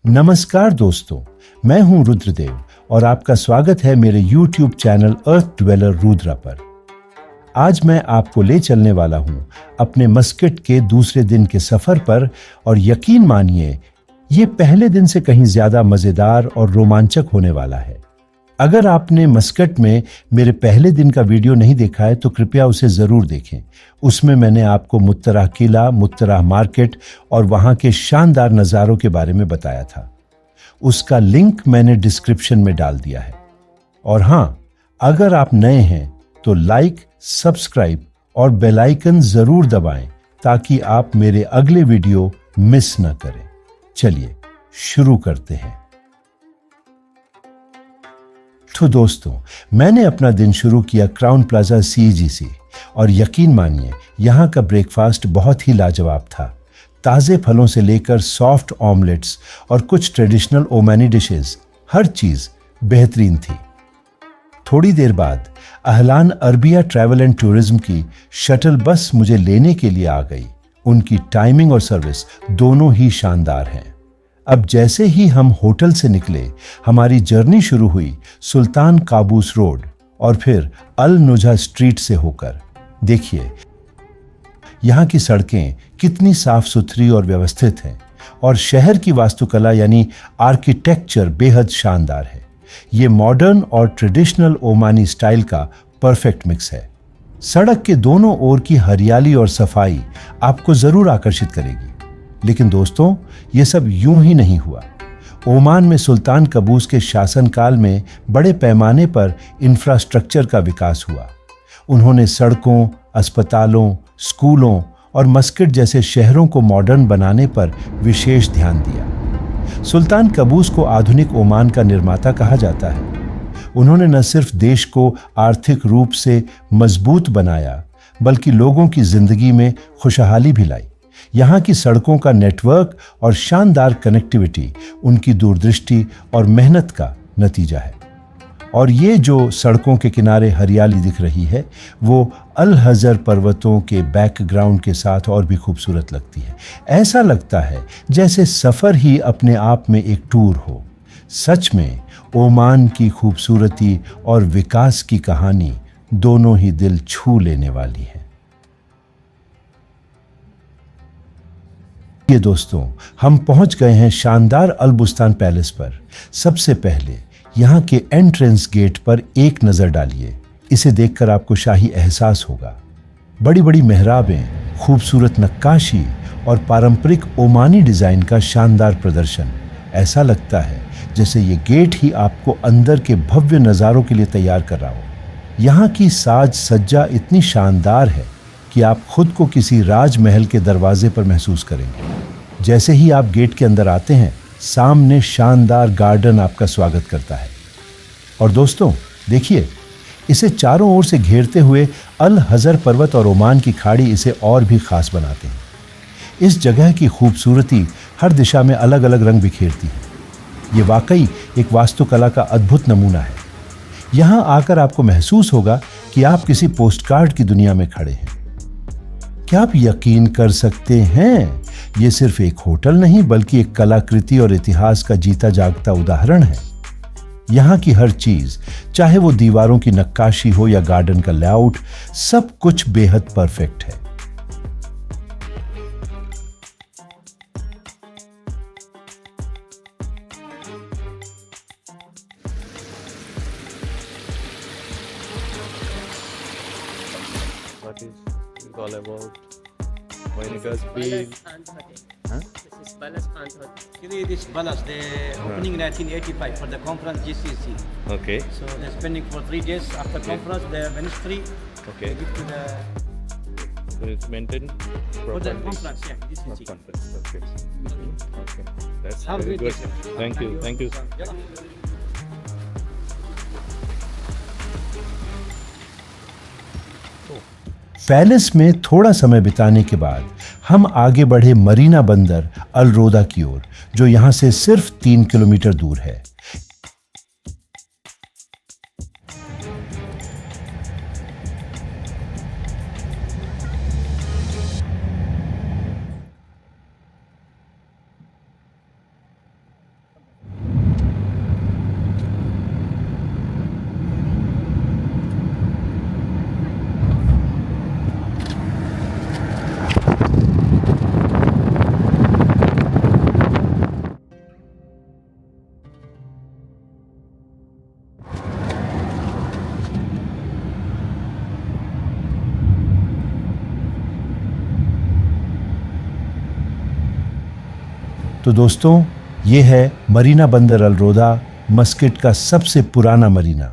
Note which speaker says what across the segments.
Speaker 1: नमस्कार दोस्तों, मैं हूं रुद्रदेव और आपका स्वागत है मेरे YouTube चैनल अर्थ ड्वेलर रुद्रा पर। आज मैं आपको ले चलने वाला हूं अपने मस्कट के दूसरे दिन के सफर पर और यकीन मानिए ये पहले दिन से कहीं ज्यादा मजेदार और रोमांचक होने वाला है। अगर आपने मस्कट में मेरे पहले दिन का वीडियो नहीं देखा है तो कृपया उसे जरूर देखें। उसमें मैंने आपको मुत्तराह किला, मुत्तराह मार्केट और वहां के शानदार नज़ारों के बारे में बताया था। उसका लिंक मैंने डिस्क्रिप्शन में डाल दिया है। और हां, अगर आप नए हैं तो लाइक, सब्सक्राइब और बेल आइकन जरूर दबाएं ताकि आप मेरे अगले वीडियो मिस न करें। चलिए शुरू करते हैं। तो दोस्तों, मैंने अपना दिन शुरू किया क्राउन प्लाजा CEGC और यकीन मानिए यहाँ का ब्रेकफास्ट बहुत ही लाजवाब था। ताज़े फलों से लेकर सॉफ्ट ऑमलेट्स और कुछ ट्रेडिशनल ओमानी डिशेस, हर चीज़ बेहतरीन थी। थोड़ी देर बाद Ahlan Arabia travel and tourism की शटल बस मुझे लेने के लिए आ गई। उनकी टाइमिंग और सर्विस दोनों ही शानदार हैं। अब जैसे ही हम होटल से निकले, हमारी जर्नी शुरू हुई सुल्तान काबूस रोड और फिर अल नुजहा स्ट्रीट से होकर। देखिए यहाँ की सड़कें कितनी साफ सुथरी और व्यवस्थित हैं और शहर की वास्तुकला यानी आर्किटेक्चर बेहद शानदार है। ये मॉडर्न और ट्रेडिशनल ओमानी स्टाइल का परफेक्ट मिक्स है। सड़क के दोनों ओर की हरियाली और सफाई आपको जरूर आकर्षित करेगी। लेकिन दोस्तों, ये सब यूं ही नहीं हुआ। ओमान में सुल्तान कबूस के शासनकाल में बड़े पैमाने पर इंफ्रास्ट्रक्चर का विकास हुआ। उन्होंने सड़कों, अस्पतालों, स्कूलों और मस्कट जैसे शहरों को मॉडर्न बनाने पर विशेष ध्यान दिया। सुल्तान कबूस को आधुनिक ओमान का निर्माता कहा जाता है। उन्होंने न सिर्फ देश को आर्थिक रूप से मजबूत बनाया, बल्कि लोगों की जिंदगी में खुशहाली भी लाई। यहाँ की सड़कों का नेटवर्क और शानदार कनेक्टिविटी उनकी दूरदृष्टि और मेहनत का नतीजा है। और ये जो सड़कों के किनारे हरियाली दिख रही है, वो अल हज़र पर्वतों के बैकग्राउंड के साथ और भी खूबसूरत लगती है। ऐसा लगता है जैसे सफ़र ही अपने आप में एक टूर हो। सच में ओमान की खूबसूरती और विकास की कहानी दोनों ही दिल छू लेने वाली है। ये दोस्तों, हम पहुंच गए हैं शानदार अल बुस्तान पैलेस पर। सबसे पहले यहाँ के एंट्रेंस गेट पर एक नजर डालिए। इसे देखकर आपको शाही एहसास होगा। बड़ी बड़ी मेहराबें, खूबसूरत नक्काशी और पारंपरिक ओमानी डिजाइन का शानदार प्रदर्शन। ऐसा लगता है जैसे ये गेट ही आपको अंदर के भव्य नज़ारों के लिए तैयार कर रहा हो। यहाँ की साज सज्जा इतनी शानदार है कि आप खुद को किसी राजमहल के दरवाजे पर महसूस करेंगे। जैसे ही आप गेट के अंदर आते हैं, सामने शानदार गार्डन आपका स्वागत करता है। और दोस्तों देखिए, इसे चारों ओर से घेरते हुए अल हज़र पर्वत और ओमान की खाड़ी इसे और भी खास बनाते हैं। इस जगह की खूबसूरती हर दिशा में अलग अलग रंग बिखेरती है। ये वाकई एक वास्तुकला का अद्भुत नमूना है। यहाँ आकर आपको महसूस होगा कि आप किसी पोस्टकार्ड की दुनिया में खड़े हैं। क्या आप यकीन कर सकते हैं, ये सिर्फ एक होटल नहीं बल्कि एक कलाकृति और इतिहास का जीता जागता उदाहरण है। यहाँ की हर चीज, चाहे वो दीवारों की नक्काशी हो या गार्डन का लेआउट, सब कुछ बेहद परफेक्ट है।
Speaker 2: What is it all about? Vinegar's bean. Huh?
Speaker 3: This is Palace Khan. Actually, this palace, they opening 1985 for the conference GCC.
Speaker 2: Okay.
Speaker 3: So they're spending for 3 days after conference. The ministry
Speaker 2: Okay.
Speaker 3: give to the
Speaker 2: So it's maintained
Speaker 3: for the
Speaker 2: properly.
Speaker 3: conference. Yeah,
Speaker 2: Not
Speaker 3: GCC.
Speaker 2: conference. Okay. Okay. That's
Speaker 3: Have a
Speaker 2: very
Speaker 3: great
Speaker 2: good.
Speaker 3: day, sir.
Speaker 2: Thank you. Thank you.
Speaker 3: Yeah.
Speaker 1: Palace में थोड़ा समय बिताने के बाद हम आगे बढ़े मरीना बंदर अल रोदा की ओर, जो यहाँ से सिर्फ 3 किलोमीटर दूर है। तो दोस्तों, ये है मरीना बंदर अल रोदा, मस्कट का सबसे पुराना मरीना।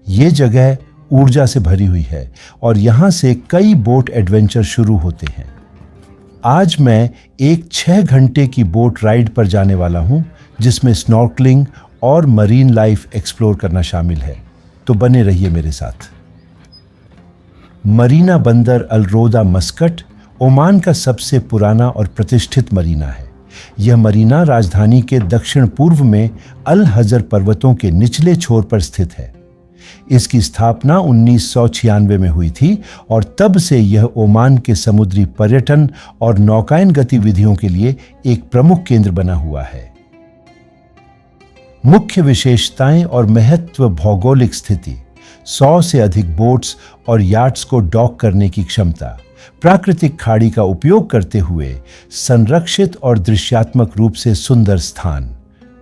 Speaker 1: ये जगह ऊर्जा से भरी हुई है और यहाँ से कई बोट एडवेंचर शुरू होते हैं। आज मैं एक 6 घंटे की बोट राइड पर जाने वाला हूँ, जिसमें स्नॉर्कलिंग और मरीन लाइफ एक्सप्लोर करना शामिल है। तो बने रहिए मेरे साथ। मरीना बंदर अल रोदा मस्कट ओमान का सबसे पुराना और प्रतिष्ठित मरीना है। यह मरीना राजधानी के दक्षिण पूर्व में अल हजर पर्वतों के निचले छोर पर स्थित है। इसकी स्थापना 1996 में हुई थी और तब से यह ओमान के समुद्री पर्यटन और नौकायन गतिविधियों के लिए एक प्रमुख केंद्र बना हुआ है। मुख्य विशेषताएं और महत्व: भौगोलिक स्थिति, 100 से अधिक बोट्स और याट्स को डॉक करने की क्षमता, प्राकृतिक खाड़ी का उपयोग करते हुए संरक्षित और दृश्यात्मक रूप से सुंदर स्थान,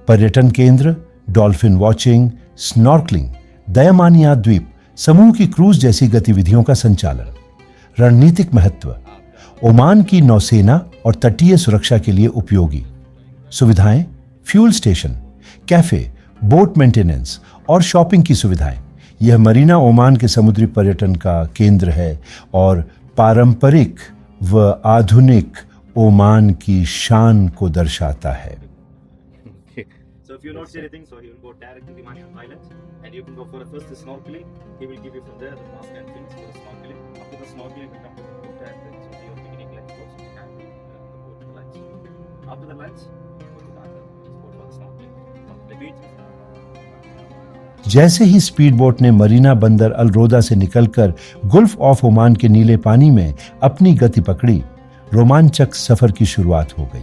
Speaker 1: पर्यटन केंद्र, डॉल्फिन वॉचिंग, स्नॉर्कलिंग, दयामानिया द्वीप, समूह की क्रूज जैसी गतिविधियों का संचालन। रणनीतिक महत्व: ओमान की नौसेना और तटीय सुरक्षा के लिए उपयोगी। सुविधाएं: fuel station, cafe, boat maintenance और शॉपिंग की सुविधाएं। यह मरीना ओमान के समुद्री पर्यटन का केंद्र है और पारंपरिक व आधुनिक ओमान की शान को दर्शाता है।
Speaker 3: So if you don't see anything, so he will go direct to the Manian Islands, and you can go for the first snorkeling. He will give you from there the mask and things for the snorkeling. After the snorkeling, we come to the boat and then so your beginning lunch boat, so you can the boat for lunch. After the lunch, go to the other spot for the snorkeling. From the beach.
Speaker 1: जैसे ही speed boat ने मरीना बंदर अल रोदा से निकलकर Gulf of Oman के नीले पानी में अपनी गति पकड़ी, रोमांचक सफर की शुरुआत हो गई।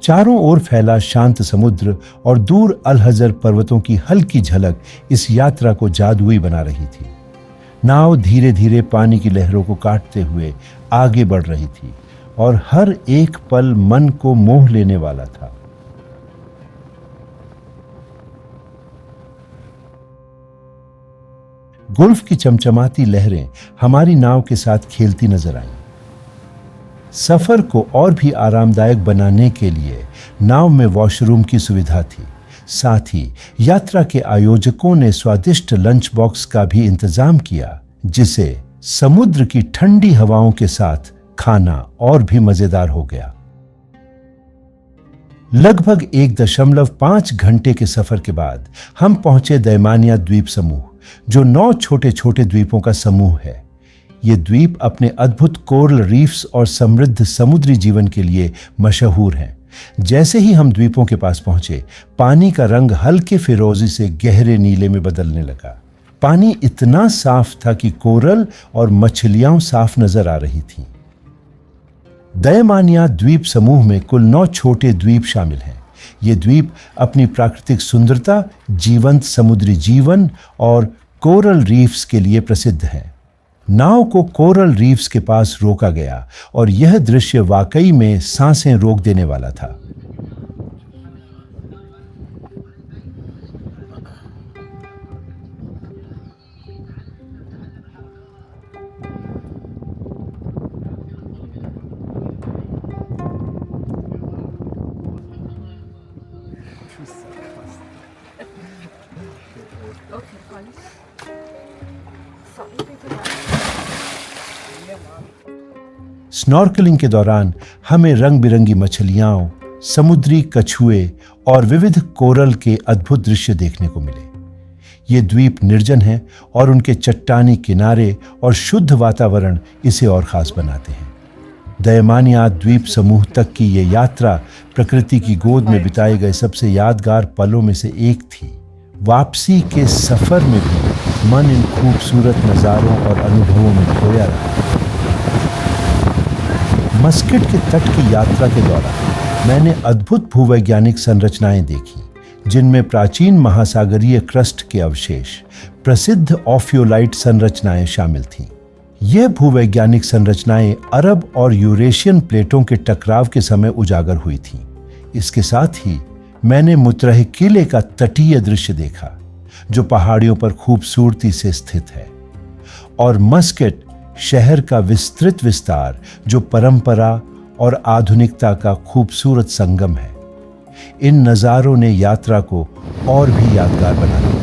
Speaker 1: चारों ओर फैला शांत समुद्र और दूर अल हजर पर्वतों की हल्की झलक इस यात्रा को जादुई बना रही थी। नाव धीरे धीरे पानी की लहरों को काटते हुए आगे बढ़ रही थी और हर एक पल मन को मोह लेने वाला था। गुल्फ की चमचमाती लहरें हमारी नाव के साथ खेलती नजर आईं। सफर को और भी आरामदायक बनाने के लिए नाव में वॉशरूम की सुविधा थी। साथ ही यात्रा के आयोजकों ने स्वादिष्ट लंच बॉक्स का भी इंतजाम किया, जिसे समुद्र की ठंडी हवाओं के साथ खाना और भी मजेदार हो गया। लगभग 1.5 घंटे के सफर के बाद हम पहुंचे दयामानिया द्वीप समूह, जो 9 छोटे छोटे द्वीपों का समूह है। ये द्वीप अपने अद्भुत कोरल रीफ्स और समृद्ध समुद्री जीवन के लिए मशहूर हैं। जैसे ही हम द्वीपों के पास पहुंचे, पानी का रंग हल्के फिरोजी से गहरे नीले में बदलने लगा। पानी इतना साफ था कि कोरल और मछलियां साफ नजर आ रही थीं। दयामानिया द्वीप समूह में कुल 9 छोटे द्वीप शामिल हैं। ये द्वीप अपनी प्राकृतिक सुंदरता, जीवंत समुद्री जीवन और कोरल रीफ्स के लिए प्रसिद्ध हैं। नाव को कोरल रीफ्स के पास रोका गया और यह दृश्य वाकई में सांसें रोक देने वाला था। स्नॉर्कलिंग के दौरान हमें रंग बिरंगी मछलियां, समुद्री कछुए और विविध कोरल के अद्भुत दृश्य देखने को मिले। ये द्वीप निर्जन हैं और उनके चट्टानी किनारे और शुद्ध वातावरण इसे और खास बनाते हैं। दयामानिया द्वीप समूह तक की ये यात्रा प्रकृति की गोद में बिताए गए सबसे यादगार पलों में से एक थी। वापसी के सफर में भी मन इन खूबसूरत नज़ारों और अनुभवों में खोया रहा। मस्कट के तट की यात्रा के दौरान मैंने अद्भुत भूवैज्ञानिक संरचनाएं देखी, जिनमें प्राचीन महासागरीय क्रस्ट के अवशेष, प्रसिद्ध ऑफियोलाइट संरचनाएं शामिल थीं। ये भूवैज्ञानिक संरचनाएं अरब और यूरेशियन प्लेटों के टकराव के समय उजागर हुई थीं। इसके साथ ही मैंने मुतरह किले का तटीय दृश्य देखा, जो पहाड़ियों पर खूबसूरती से स्थित है, और मस्कट शहर का विस्तृत विस्तार, जो परंपरा और आधुनिकता का खूबसूरत संगम है। इन नज़ारों ने यात्रा को और भी यादगार बना दिया।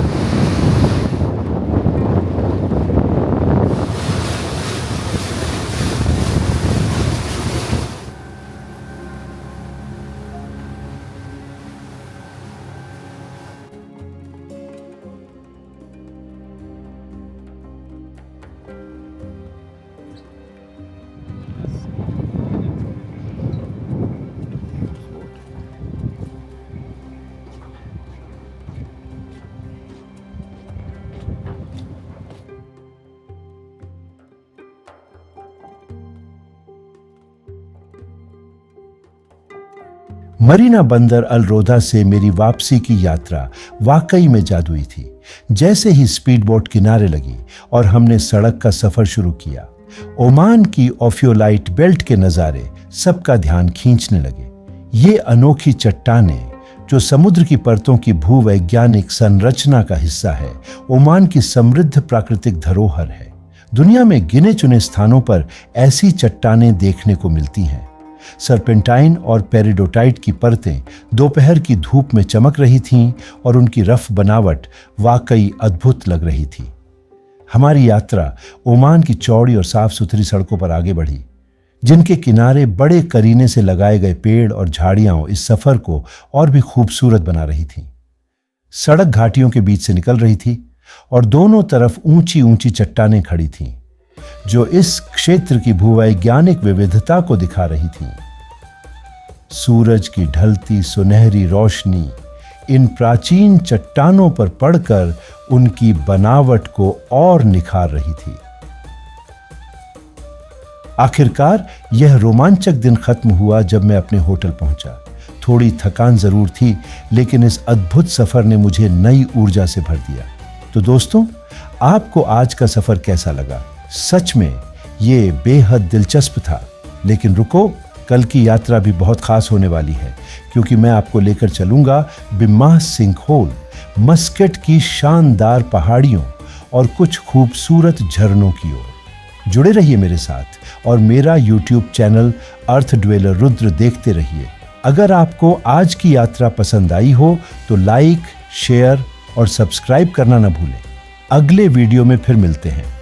Speaker 1: मरीना बंदर अल रोधा से मेरी वापसी की यात्रा वाकई में जादुई थी। जैसे ही स्पीड बोट किनारे लगी और हमने सड़क का सफर शुरू किया, ओमान की ओफियोलाइट बेल्ट के नज़ारे सबका ध्यान खींचने लगे। ये अनोखी चट्टानें जो समुद्र की परतों की भूवैज्ञानिक संरचना का हिस्सा है, ओमान की समृद्ध प्राकृतिक धरोहर है। दुनिया में गिने चुने स्थानों पर ऐसी चट्टानें देखने को मिलती हैं। सर्पेंटाइन और पेरिडोटाइट की परतें दोपहर की धूप में चमक रही थीं और उनकी रफ बनावट वाकई अद्भुत लग रही थी। हमारी यात्रा ओमान की चौड़ी और साफ सुथरी सड़कों पर आगे बढ़ी, जिनके किनारे बड़े करीने से लगाए गए पेड़ और झाड़ियां इस सफर को और भी खूबसूरत बना रही थीं। सड़क घाटियों के बीच से निकल रही थी और दोनों तरफ ऊंची ऊंची चट्टानें खड़ी थीं, जो इस क्षेत्र की भूवैज्ञानिक विविधता को दिखा रही थीं। सूरज की ढलती सुनहरी रोशनी इन प्राचीन चट्टानों पर पड़कर उनकी बनावट को और निखार रही थी। आखिरकार यह रोमांचक दिन खत्म हुआ जब मैं अपने होटल पहुंचा। थोड़ी थकान जरूर थी, लेकिन इस अद्भुत सफर ने मुझे नई ऊर्जा से भर दिया। तो दोस्तों, आपको आज का सफर कैसा लगा? सच में ये बेहद दिलचस्प था। लेकिन रुको, कल की यात्रा भी बहुत खास होने वाली है, क्योंकि मैं आपको लेकर चलूंगा बिम्माह सिंकहोल, मस्कट की शानदार पहाड़ियों और कुछ खूबसूरत झरनों की ओर। जुड़े रहिए मेरे साथ और मेरा YouTube चैनल अर्थ ड्वेलर रुद्र देखते रहिए। अगर आपको आज की यात्रा पसंद आई हो तो लाइक, शेयर और सब्सक्राइब करना न भूलें। अगले वीडियो में फिर मिलते हैं।